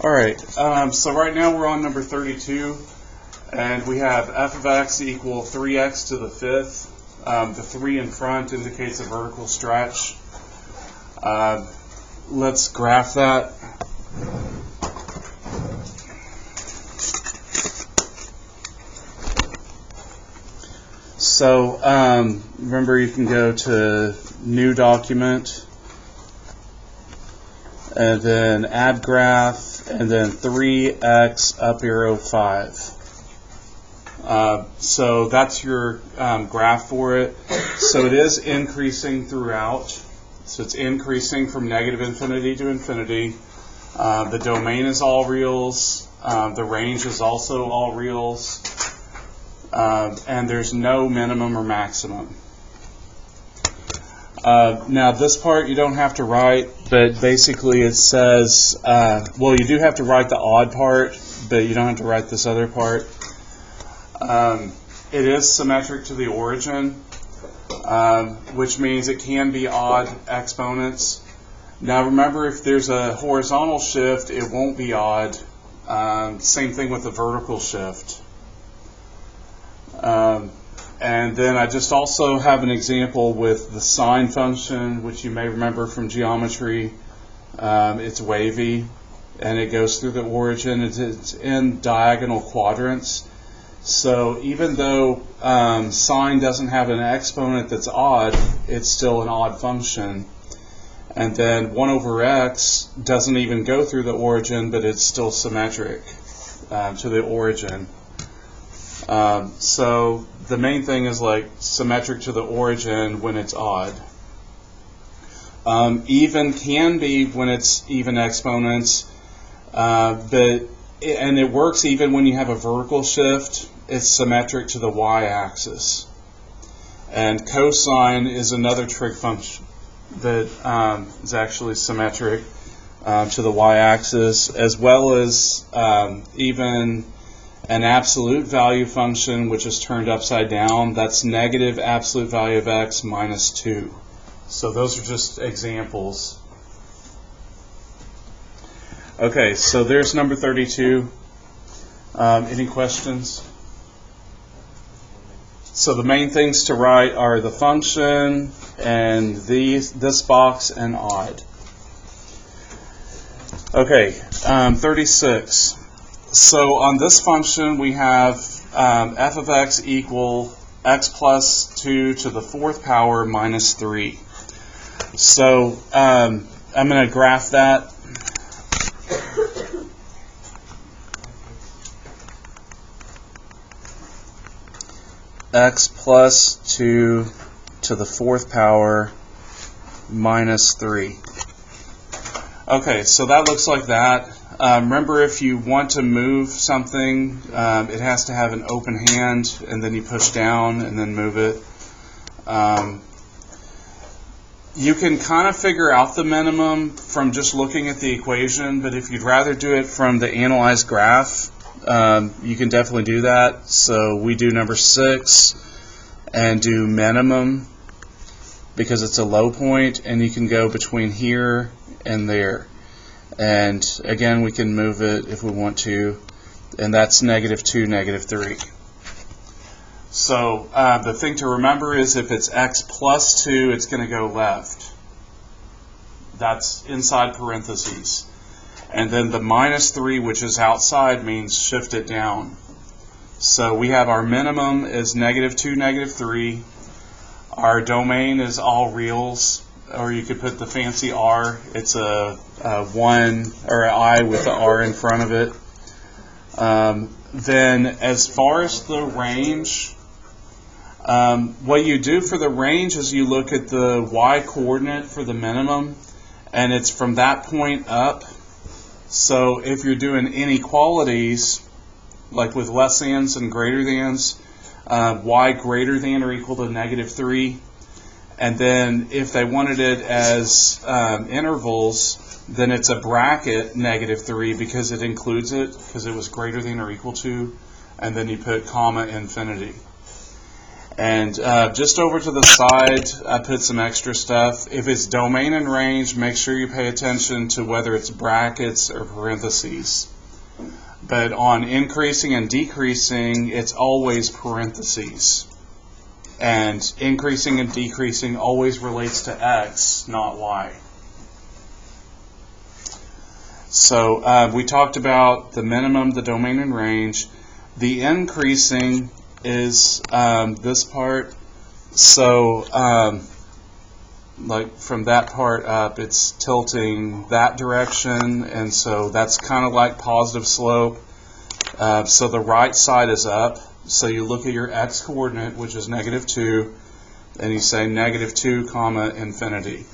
All right, so right now we're on number 32, and we have f of x equal 3x to the fifth. The 3 in front indicates a vertical stretch. Let's graph that. So remember, you can go to New Document, and then Add Graph, and then 3x up arrow 5. So that's your graph for it. So it is increasing throughout. So it's increasing from negative infinity to infinity. The domain is all reals. The range is also all reals. And there's no minimum or maximum. Now this part you don't have to write, but basically it says, well, you do have to write the odd part, but you don't have to write this other part. It is symmetric to the origin, which means it can be odd exponents. Now remember, if there's a horizontal shift, it won't be odd. Same thing with the vertical shift. And then I just also have an example with the sine function, which you may remember from geometry. It's wavy, and it goes through the origin. It's in diagonal quadrants. So even though sine doesn't have an exponent that's odd, it's still an odd function. And then 1 over x doesn't even go through the origin, but it's still symmetric to the origin. So the main thing is like symmetric to the origin when it's odd. Even can be when it's even exponents, and it works even when you have a vertical shift. It's symmetric to the y-axis. And cosine is another trig function that is actually symmetric to the y-axis, as well as even an absolute value function, which is turned upside down. That's negative absolute value of x minus 2. So those are just examples. Okay, so there's number 32. Any questions? So the main things to write are the function and this box and odd. Okay, 36. So on this function we have f of x equal x plus 2 to the fourth power minus 3. So I'm going to graph that. X plus 2 to the fourth power minus 3. Okay, so that looks like that. Remember, if you want to move something, it has to have an open hand, and then you push down and then move it. You can kind of figure out the minimum from just looking at the equation, but if you'd rather do it from the analyzed graph, you can definitely do that. So we do number 6 and do minimum because it's a low point, and you can go between here and there. And again, we can move it if we want to, and that's negative 2, negative 3. So the thing to remember is if it's x plus 2, it's going to go left. That's inside parentheses. And then the minus 3, which is outside, means shift it down. So we have our minimum is negative 2, negative 3. Our domain is all reals, or you could put the fancy R. It's a 1 or an I with the R in front of it. Then as far as the range, what you do for the range is you look at the y coordinate for the minimum, and it's from that point up. So if you're doing inequalities, like with less thans and greater thans, y greater than or equal to negative 3. And then if they wanted it as intervals, then it's a bracket negative 3 because it includes it, because it was greater than or equal to, and then you put comma infinity. And just over to the side, I put some extra stuff. If it's domain and range, make sure you pay attention to whether it's brackets or parentheses. But on increasing and decreasing, it's always parentheses. And increasing and decreasing always relates to x, not y. So we talked about the minimum, the domain and range. The increasing is this part. So like from that part up, it's tilting that direction, and so that's kind of like positive slope. So the right side is up. So you look at your x coordinate, which is -2, and you say -2, comma, infinity.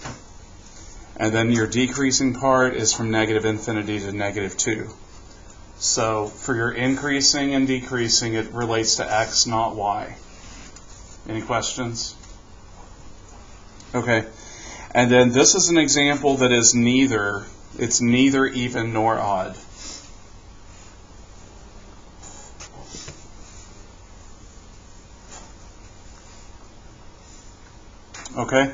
And then your decreasing part is from -infinity to -2. So for your increasing and decreasing, it relates to x, not y. Any questions? Okay. And then this is an example that is neither. It's neither even nor odd. Okay.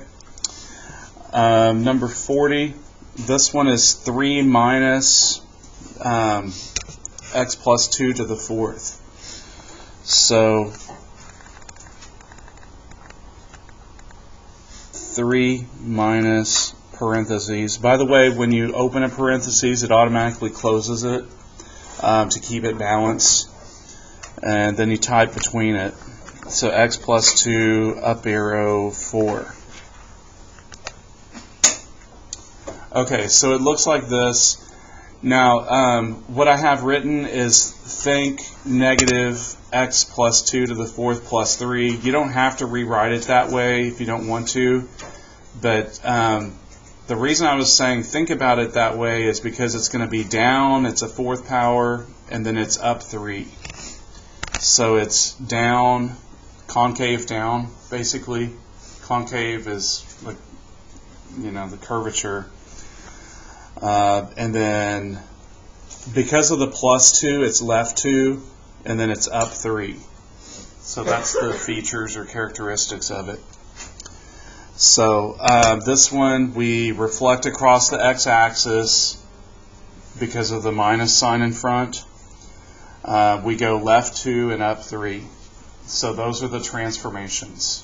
Number 40. This one is 3 minus x plus 2 to the 4th. So 3 minus parentheses. By the way, when you open a parentheses, it automatically closes it to keep it balanced. And then you type between it. So x plus 2, up arrow, 4. Okay, so it looks like this. Now, what I have written is think negative x plus 2 to the 4th plus 3. You don't have to rewrite it that way if you don't want to. But the reason I was saying think about it that way is because it's going to be down, it's a 4th power, and then it's up 3. So it's down, concave down, basically. Concave is, like, you know, the curvature. And then because of the plus 2, it's left 2, and then it's up 3. So that's the features or characteristics of it. So this one, we reflect across the x-axis because of the minus sign in front. We go left 2 and up 3. So those are the transformations.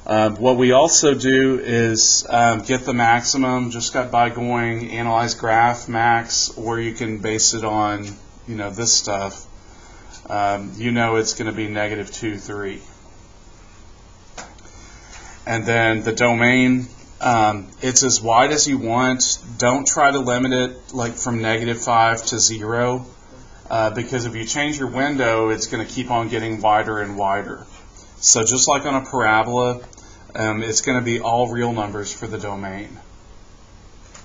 What we also do is get the maximum just by going analyze graph max, or you can base it on, you know, this stuff. You know it's going to be -2, 3. And then the domain, it's as wide as you want. Don't try to limit it like from -5 to 0, because if you change your window, it's going to keep on getting wider and wider. So just like on a parabola, it's going to be all real numbers for the domain.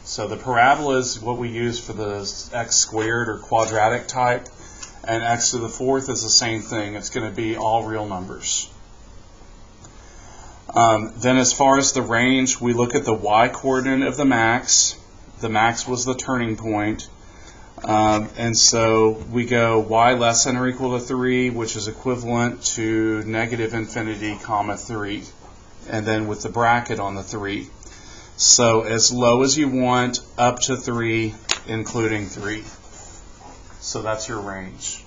So the parabola is what we use for the x squared or quadratic type, and x to the 4th is the same thing. It's going to be all real numbers. Then as far as the range, we look at the y coordinate of the max. The max was the turning point. And so we go y less than or equal to 3, which is equivalent to -infinity, comma 3. And then with the bracket on the 3. So as low as you want, up to 3, including 3. So that's your range.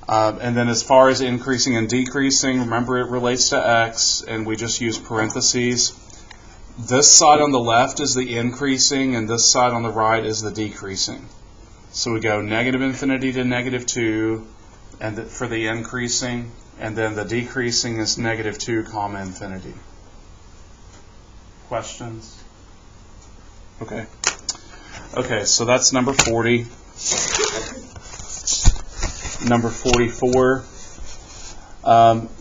And then as far as increasing and decreasing, remember it relates to x, and we just use parentheses. This side on the left is the increasing, and this side on the right is the decreasing. So we go -infinity to -2, and for the increasing, and then the decreasing is -2, comma infinity. Questions? Okay. Okay, so that's number 40. Number 44.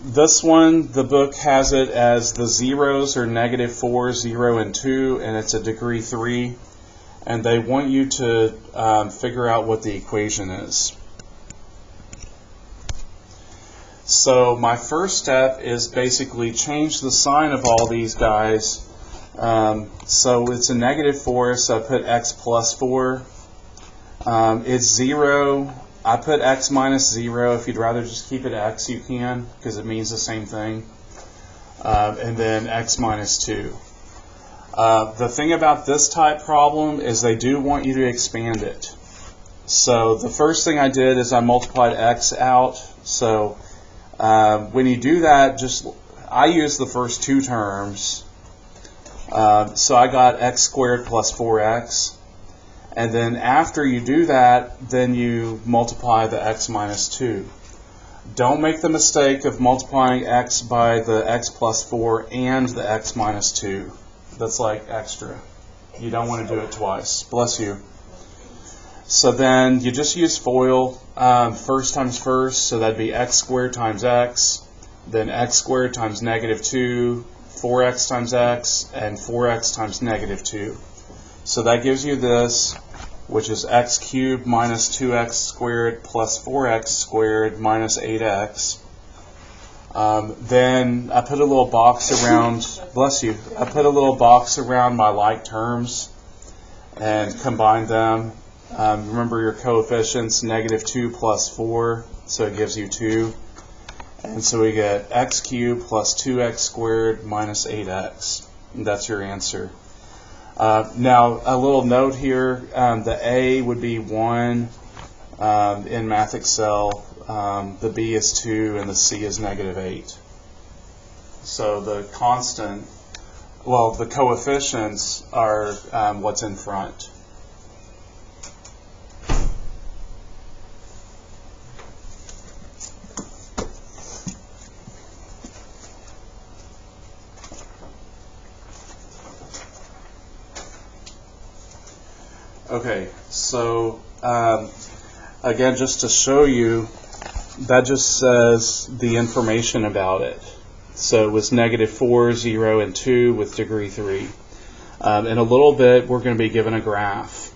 This one, the book has it as the zeros are -4, 0, and 2, and it's a degree 3. And they want you to figure out what the equation is. So my first step is basically change the sign of all these guys. So it's a -4, so I put x plus 4. It's 0. I put x minus 0. If you'd rather just keep it x, you can, because it means the same thing. And then x minus 2. The thing about this type problem is they do want you to expand it. So the first thing I did is I multiplied x out. So when you do that, I use the first two terms. So I got x squared plus 4x. And then after you do that, then you multiply the x minus 2. Don't make the mistake of multiplying x by the x plus 4 and the x minus 2. That's like extra. You don't want to do it twice. Bless you. So then you just use FOIL, first times first, so that'd be x squared times x, then x squared times negative 2, 4x times x, and 4x times negative 2. So that gives you this, which is x cubed minus 2x squared plus 4x squared minus 8x. Then I put a little box around, bless you, I put a little box around my like terms and combined them. Remember your coefficients, negative 2 plus 4, so it gives you 2. And so we get x cubed plus 2x squared minus 8x. And that's your answer. Now, a little note here, the A would be 1 in Math Excel, the B is 2, and the C is negative 8. So the constant, well, the coefficients are what's in front. Okay, so again, just to show you, that just says the information about it. So it was negative 4, 0, and 2 with degree 3. In a little bit, we're going to be given a graph.